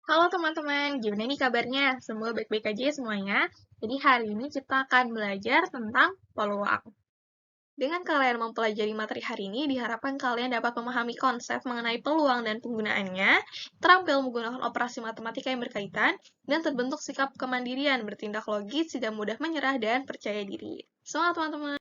Halo teman-teman, gimana nih kabarnya? Semoga baik-baik aja ya semuanya. Jadi hari ini kita akan belajar tentang peluang. Dengan kalian mempelajari materi hari ini, diharapkan kalian dapat memahami konsep mengenai peluang dan penggunaannya, terampil menggunakan operasi matematika yang berkaitan, dan terbentuk sikap kemandirian, bertindak logis, tidak mudah menyerah, dan percaya diri. Semangat teman-teman!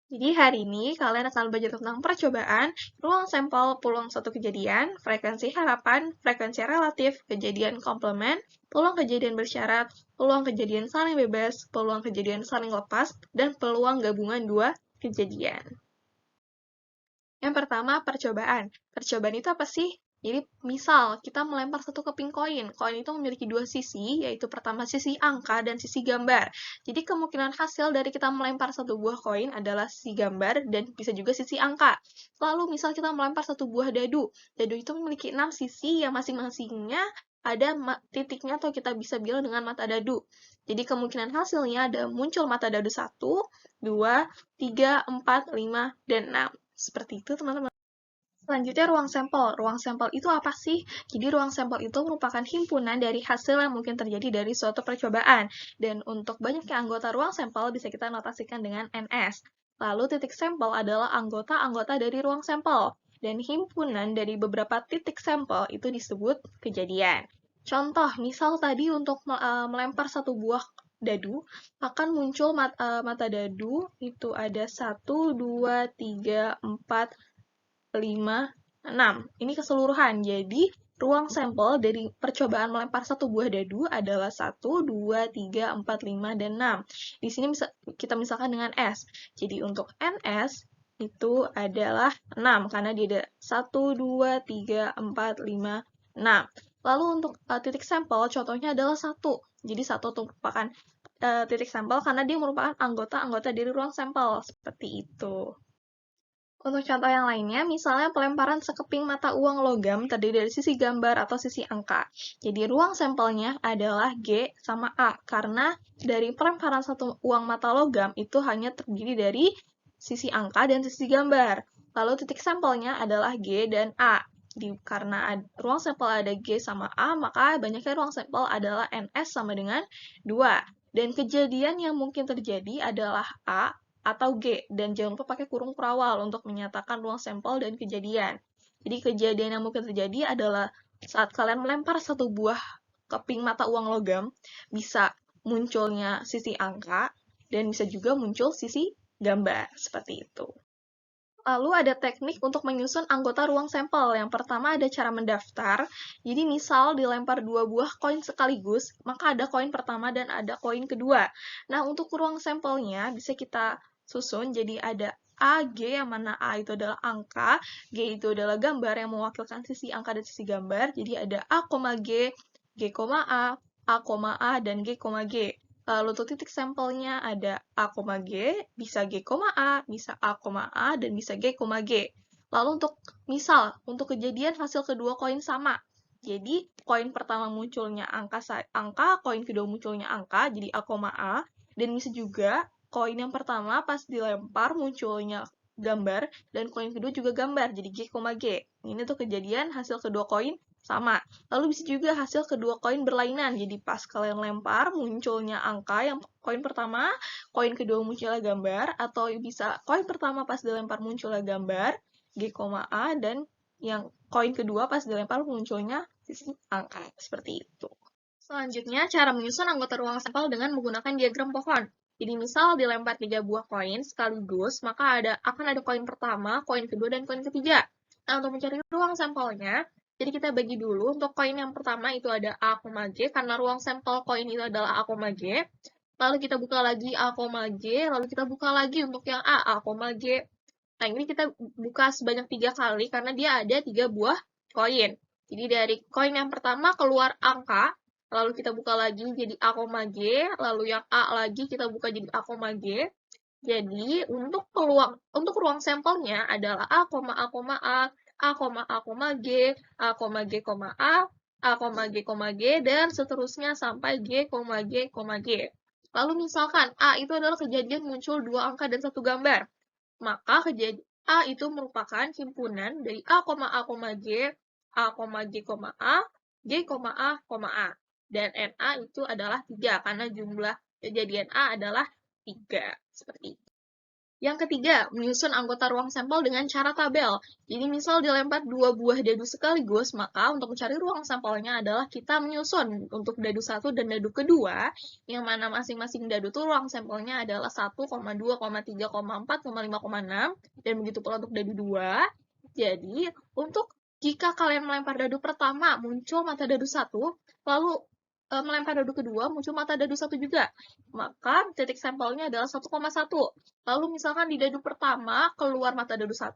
Jadi hari ini kalian akan belajar tentang percobaan, ruang sampel, peluang suatu kejadian, frekuensi harapan, frekuensi relatif, kejadian komplement, peluang kejadian bersyarat, peluang kejadian saling bebas, peluang kejadian saling lepas, dan peluang gabungan dua kejadian. Yang pertama, percobaan. Percobaan itu apa sih? Jadi, misal kita melempar satu keping koin. Koin itu memiliki dua sisi, yaitu pertama sisi angka dan sisi gambar. Jadi, kemungkinan hasil dari kita melempar satu buah koin adalah sisi gambar dan bisa juga sisi angka. Lalu, misal kita melempar satu buah dadu. Dadu itu memiliki 6 sisi yang masing-masingnya ada titiknya atau kita bisa bilang dengan mata dadu. Jadi, kemungkinan hasilnya ada muncul mata dadu 1, 2, 3, 4, 5, dan 6. Seperti itu, teman-teman. Selanjutnya, ruang sampel. Ruang sampel itu apa sih? Jadi, ruang sampel itu merupakan himpunan dari hasil yang mungkin terjadi dari suatu percobaan. Dan untuk banyaknya anggota ruang sampel bisa kita notasikan dengan NS. Lalu, titik sampel adalah anggota-anggota dari ruang sampel. Dan himpunan dari beberapa titik sampel itu disebut kejadian. Contoh, misal tadi untuk melempar satu buah dadu, akan muncul mata dadu, itu ada 1, 2, 3, 4, 5, 6. Ini keseluruhan. Jadi, ruang sampel dari percobaan melempar satu buah dadu adalah 1, 2, 3, 4, 5, dan 6. Di sini kita misalkan dengan S. Jadi, untuk NS itu adalah 6, karena dia ada 1, 2, 3, 4, 5, 6. Lalu untuk titik sampel, contohnya adalah 1. Jadi, 1 merupakan titik sampel karena dia merupakan anggota-anggota dari ruang sampel. Seperti itu. Untuk contoh yang lainnya, misalnya pelemparan sekeping mata uang logam terdiri dari sisi gambar atau sisi angka. Jadi ruang sampelnya adalah G sama A, karena dari pelemparan satu uang mata logam itu hanya terdiri dari sisi angka dan sisi gambar. Lalu titik sampelnya adalah G dan A. Karena ruang sampel ada G sama A, maka banyaknya ruang sampel adalah NS sama dengan 2. Dan kejadian yang mungkin terjadi adalah A atau G, dan jangan lupa pakai kurung perawal untuk menyatakan ruang sampel dan kejadian. Jadi kejadian yang mungkin terjadi adalah saat kalian melempar satu buah keping mata uang logam, bisa munculnya sisi angka, dan bisa juga muncul sisi gambar, seperti itu. Lalu ada teknik untuk menyusun anggota ruang sampel. Yang pertama ada cara mendaftar. Jadi misal dilempar dua buah koin sekaligus, maka ada koin pertama dan ada koin kedua. Nah, untuk ruang sampelnya bisa kita susun jadi ada A, G, yang mana A itu adalah angka, G itu adalah gambar yang mewakilkan sisi angka dan sisi gambar. Jadi ada A, G, G, A, dan G, G. Lalu untuk titik sampelnya ada A, G, bisa G, A, bisa A, dan bisa G, G. Lalu misal, untuk kejadian hasil kedua koin sama. Jadi, koin pertama munculnya angka, koin kedua munculnya angka, jadi A, dan bisa juga koin yang pertama pas dilempar munculnya gambar, dan koin kedua juga gambar, jadi G, G. Ini tuh kejadian hasil kedua koin sama. Lalu bisa juga hasil kedua koin berlainan, jadi pas kalian lempar munculnya angka yang koin pertama, koin kedua munculnya gambar, atau bisa koin pertama pas dilempar munculnya gambar, G, A, dan yang koin kedua pas dilempar munculnya sisi angka, seperti itu. Selanjutnya, cara menyusun anggota ruang sampel dengan menggunakan diagram pohon. Jadi misal dilempar 3 buah koin sekaligus, maka akan ada koin pertama, koin kedua, dan koin ketiga. Nah, untuk mencari ruang sampelnya, jadi kita bagi dulu untuk koin yang pertama itu ada A, G, karena ruang sampel koin itu adalah A, G. Lalu kita buka lagi A, G, lalu kita buka lagi untuk yang A, G. Nah, ini kita buka sebanyak 3 kali karena dia ada 3 buah koin. Jadi dari koin yang pertama keluar angka, lalu kita buka lagi jadi A, G, lalu yang A lagi kita buka jadi A, G. Jadi untuk ruang sampelnya adalah A, G, G, dan seterusnya sampai G, G. Lalu misalkan A itu adalah kejadian muncul 2 angka dan 1 gambar. Maka kejadian A itu merupakan himpunan dari A, G, A, G,A,A. Dan NA itu adalah 3, karena jumlah kejadian A adalah 3. Seperti itu. Yang ketiga, menyusun anggota ruang sampel dengan cara tabel. Jadi misal dilempar 2 buah dadu sekaligus, maka untuk mencari ruang sampelnya adalah kita menyusun untuk dadu 1 dan dadu kedua, yang mana masing-masing dadu itu ruang sampelnya adalah 1, 2, 3, 4, 5, 6, dan begitu pula untuk dadu 2. Jadi, jika kalian melempar dadu pertama, muncul mata dadu 1, lalu melempar dadu kedua, muncul mata dadu 1 juga. Maka titik sampelnya adalah 1,1. Lalu misalkan di dadu pertama keluar mata dadu 1,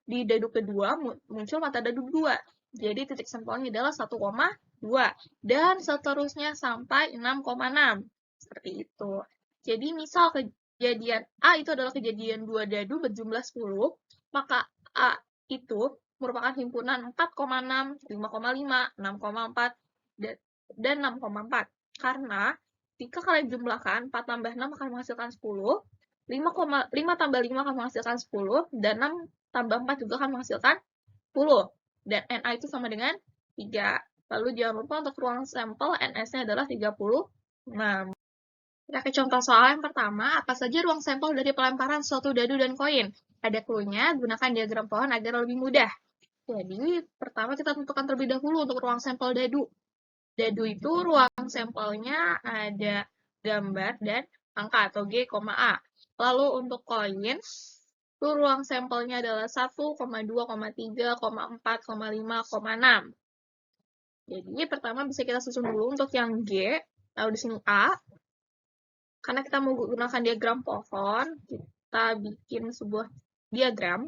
di dadu kedua muncul mata dadu 2. Jadi titik sampelnya adalah 1,2. Dan seterusnya sampai 6,6. Seperti itu. Jadi misal kejadian A itu adalah kejadian 2 dadu berjumlah 10, maka A itu merupakan himpunan 4,6, 5,5, 6,4, dan 6,4. Karena jika kalian jumlahkan, 4 tambah 6 akan menghasilkan 10, 5 tambah 5 akan menghasilkan 10, dan 6 tambah 4 juga akan menghasilkan 10. Dan NA itu sama dengan 3. Lalu jangan lupa untuk ruang sampel, NS-nya adalah 36. Kita ke contoh soal yang pertama, apa saja ruang sampel dari pelemparan suatu dadu dan koin? Ada clue-nya, gunakan diagram pohon agar lebih mudah. Jadi, pertama kita tentukan terlebih dahulu untuk ruang sampel dadu. Dadu itu ruang sampelnya ada gambar dan angka atau G, A. Lalu untuk koin, itu ruang sampelnya adalah 1, 2, 3, 4, 5, 6. Jadi pertama bisa kita susun dulu untuk yang G, lalu di sini A. Karena kita mau gunakan diagram pohon, kita bikin sebuah diagram.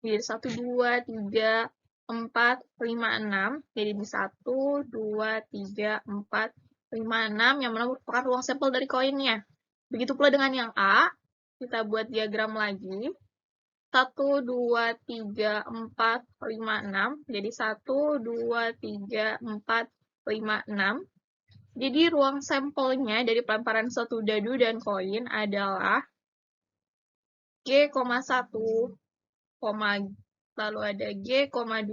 Jadi 1, 2, 3, 4, 5, 6. Jadi di 1, 2, 3, 4, 5, 6, yang mana merupakan ruang sampel dari koinnya. Begitu pula dengan yang A, kita buat diagram lagi. 1, 2, 3, 4, 5, 6. Jadi 1, 2, 3, 4, 5, 6. Jadi ruang sampelnya dari pelemparan suatu dadu dan koin adalah G,1, lalu ada G,2,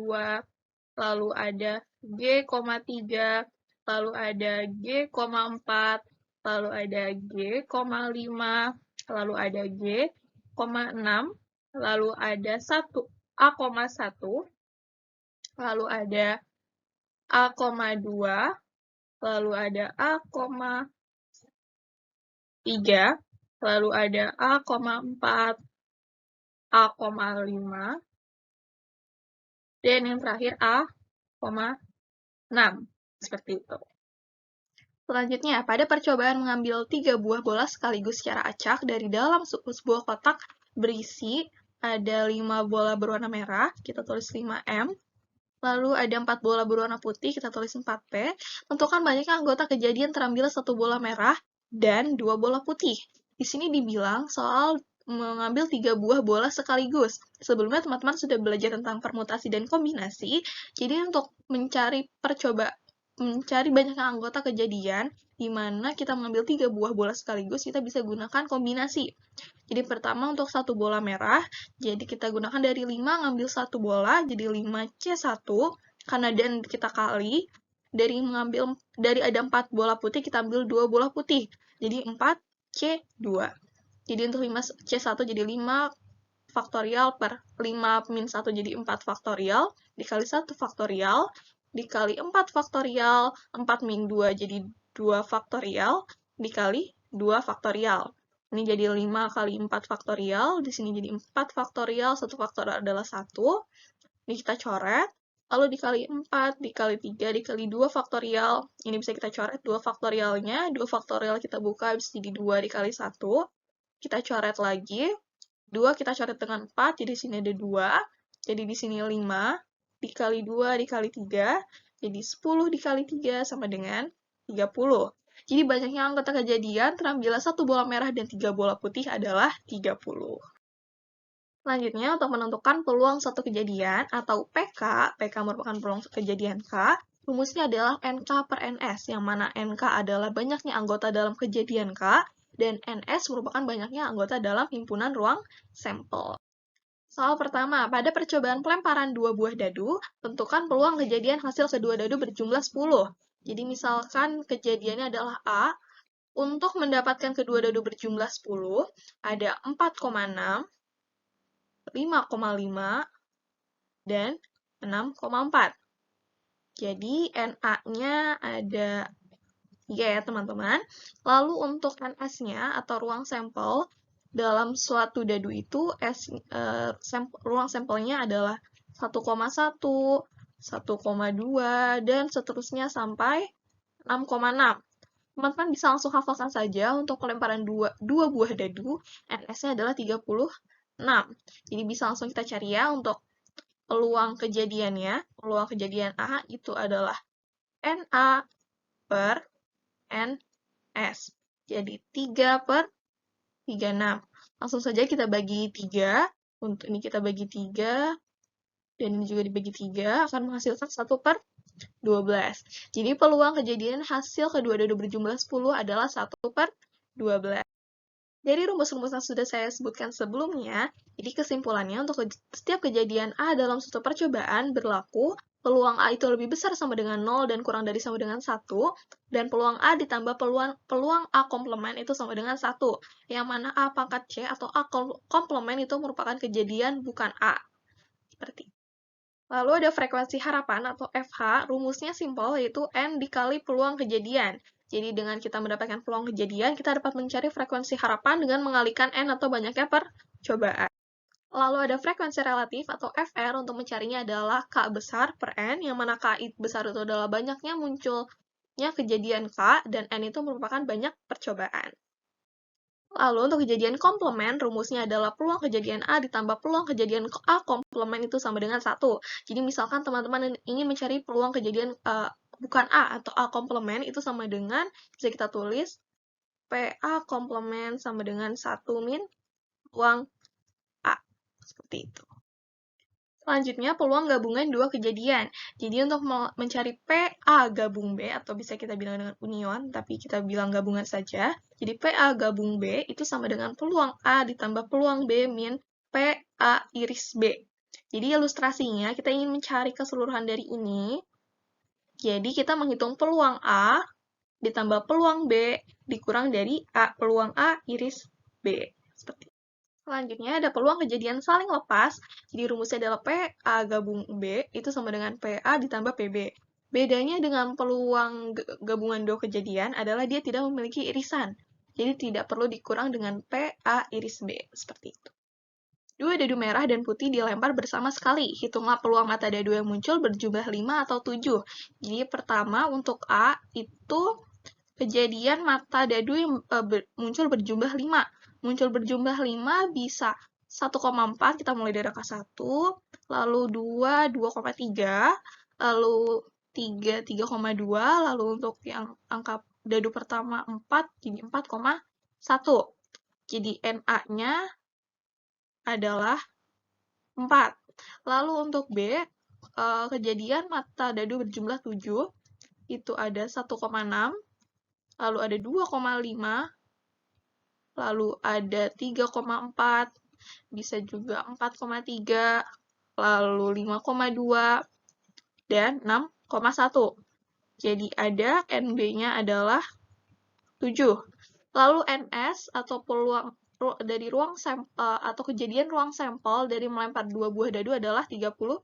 lalu ada G,3, lalu ada G,4, lalu ada G,5, lalu ada G,6, lalu ada A,1, lalu ada A,2, lalu ada A,3, lalu ada A,4, A,5, dan yang terakhir A,6. Seperti itu. Selanjutnya, pada percobaan mengambil 3 buah bola sekaligus secara acak dari dalam sebuah kotak berisi ada 5 bola berwarna merah, kita tulis 5M. Lalu ada 4 bola berwarna putih, kita tulis 4P. Tentukan banyaknya anggota kejadian terambil 1 bola merah dan 2 bola putih. Di sini dibilang soal mengambil 3 buah bola sekaligus. Sebelumnya teman-teman sudah belajar tentang permutasi dan kombinasi. Jadi untuk mencari banyaknya anggota kejadian, di mana kita mengambil 3 buah bola sekaligus, kita bisa gunakan kombinasi. Jadi pertama untuk 1 bola merah, jadi kita gunakan dari 5 ngambil 1 bola, jadi 5C1, karena dan kita kali, dari ada 4 bola putih, kita ambil 2 bola putih, jadi 4C2. Jadi untuk 5C1 jadi 5 faktorial per 5 min 1 jadi 4 faktorial, dikali 1 faktorial, dikali 4 faktorial, 4 min 2 jadi 2 faktorial, dikali 2 faktorial. Ini jadi 5 kali 4 faktorial, di sini jadi 4 faktorial, 1 faktorial adalah 1. Ini kita coret, lalu dikali 4, dikali 3, dikali 2 faktorial. Ini bisa kita coret 2 faktorialnya, 2 faktorial kita buka, bisa jadi 2 dikali 1. Kita coret lagi, 2 kita coret dengan 4, jadi di sini ada 2, jadi di sini 5, dikali 2 dikali 3, jadi 10 dikali 3 sama dengan 30. Jadi banyaknya anggota kejadian terambil 1 bola merah dan 3 bola putih adalah 30. Selanjutnya, untuk menentukan peluang suatu kejadian atau PK merupakan peluang kejadian K, rumusnya adalah NK per NS, yang mana NK adalah banyaknya anggota dalam kejadian K, dan NS merupakan banyaknya anggota dalam himpunan ruang sampel. Soal pertama, pada percobaan pelemparan dua buah dadu, tentukan peluang kejadian hasil kedua dadu berjumlah 10. Jadi misalkan kejadiannya adalah A, untuk mendapatkan kedua dadu berjumlah 10, ada 4,6, 5,5, dan 6,4. Jadi NA-nya ada 3 ya teman-teman. Lalu untuk NS-nya atau ruang sampel, dalam suatu dadu itu ruang sampelnya adalah 1,1, 1,2, dan seterusnya sampai 6,6. Teman-teman bisa langsung hafalkan saja untuk pelemparan dua buah dadu, NS-nya adalah 36. Jadi bisa langsung kita cari ya untuk peluang kejadiannya. Peluang kejadian A itu adalah NA per NS. Jadi 3/36. Langsung saja kita bagi 3. Untuk ini kita bagi 3. Dan ini juga dibagi 3. Akan menghasilkan 1/12. Jadi peluang kejadian hasil kedua dadu berjumlah 10 adalah 1/12. Dari rumus-rumus yang sudah saya sebutkan sebelumnya, jadi kesimpulannya untuk setiap kejadian A dalam suatu percobaan berlaku peluang A itu lebih besar sama dengan 0 dan kurang dari sama dengan 1, dan peluang A ditambah peluang A komplement itu sama dengan 1, yang mana A pangkat C atau A komplement itu merupakan kejadian bukan A. Seperti itu. Lalu ada frekuensi harapan atau FH, rumusnya simpel yaitu N dikali peluang kejadian. Jadi dengan kita mendapatkan peluang kejadian, kita dapat mencari frekuensi harapan dengan mengalikan N atau banyaknya percobaan. Lalu ada frekuensi relatif atau FR, untuk mencarinya adalah K besar per N, yang mana K besar itu adalah banyaknya munculnya kejadian K, dan N itu merupakan banyak percobaan. Lalu untuk kejadian komplement, rumusnya adalah peluang kejadian A ditambah peluang kejadian A komplement itu sama dengan 1. Jadi misalkan teman-teman ingin mencari peluang kejadian bukan A atau A komplement, itu sama dengan, bisa kita tulis, PA komplement sama dengan 1 min peluang A. Seperti itu. Selanjutnya, peluang gabungan dua kejadian. Jadi untuk mencari PA gabung B, atau bisa kita bilang dengan union, tapi kita bilang gabungan saja. Jadi PA gabung B itu sama dengan peluang A ditambah peluang B min PA iris B. Jadi ilustrasinya, kita ingin mencari keseluruhan dari ini. Jadi kita menghitung peluang A ditambah peluang B dikurang dari peluang A iris B. Seperti itu. Selanjutnya ada peluang kejadian saling lepas. Jadi rumusnya adalah PA gabung B itu sama dengan PA ditambah PB. Bedanya dengan peluang gabungan dua kejadian adalah dia tidak memiliki irisan. Jadi tidak perlu dikurang dengan PA iris B. Seperti itu. Dua dadu merah dan putih dilempar bersama sekali. Hitunglah peluang mata dadu yang muncul berjumlah 5 atau 7. Jadi pertama untuk A itu kejadian mata dadu yang muncul berjumlah 5. Muncul berjumlah 5 bisa 1,4, kita mulai dari angka 1, lalu 2, 2,3, lalu 3, 3,2, lalu untuk yang angka dadu pertama 4, jadi 4,1. Jadi NA-nya adalah 4. Lalu untuk B, kejadian mata dadu berjumlah 7, itu ada 1,6, lalu ada 2,5, lalu ada 3,4, bisa juga 4,3, lalu 5,2, dan 6,1. Jadi ada NB-nya adalah 7. Lalu NS atau peluang dari ruang sampel atau kejadian ruang sampel dari melempar dua buah dadu adalah 36.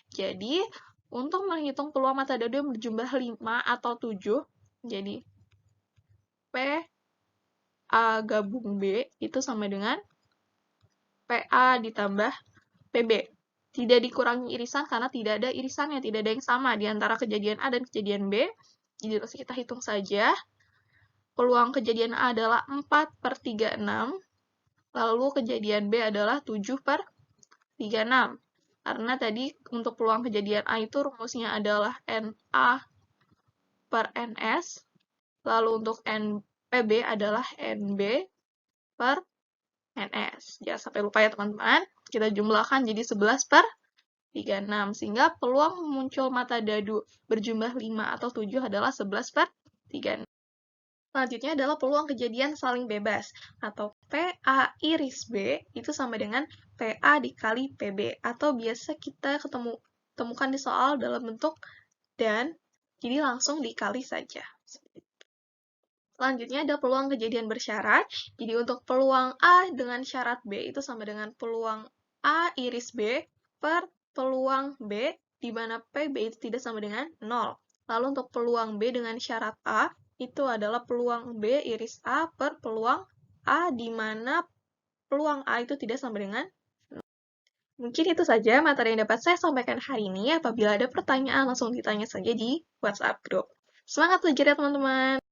Jadi untuk menghitung peluang mata dadu yang berjumlah 5 atau 7, jadi P A gabung B itu sama dengan PA ditambah PB. Tidak dikurangi irisan karena tidak ada irisannya, tidak ada yang sama di antara kejadian A dan kejadian B. Jadi kita hitung saja. Peluang kejadian A adalah 4/36, lalu kejadian B adalah 7/36. Karena tadi untuk peluang kejadian A itu rumusnya adalah NA per NS, lalu untuk PB adalah NB per NS. Jangan sampai lupa ya teman-teman. Kita jumlahkan jadi 11/36. Sehingga peluang muncul mata dadu berjumlah 5 atau 7 adalah 11/36. Selanjutnya adalah peluang kejadian saling bebas, atau PA iris B itu sama dengan PA dikali PB, atau biasa kita temukan di soal dalam bentuk dan, jadi langsung dikali saja. Selanjutnya ada peluang kejadian bersyarat, jadi untuk peluang A dengan syarat B itu sama dengan peluang A iris B per peluang B, di mana PB itu tidak sama dengan 0. Lalu untuk peluang B dengan syarat A, itu adalah peluang B iris A per peluang A, di mana peluang A itu tidak sama dengan 0. Mungkin itu saja materi yang dapat saya sampaikan hari ini. Apabila ada pertanyaan, langsung ditanya saja di WhatsApp group. Semangat belajar ya teman-teman!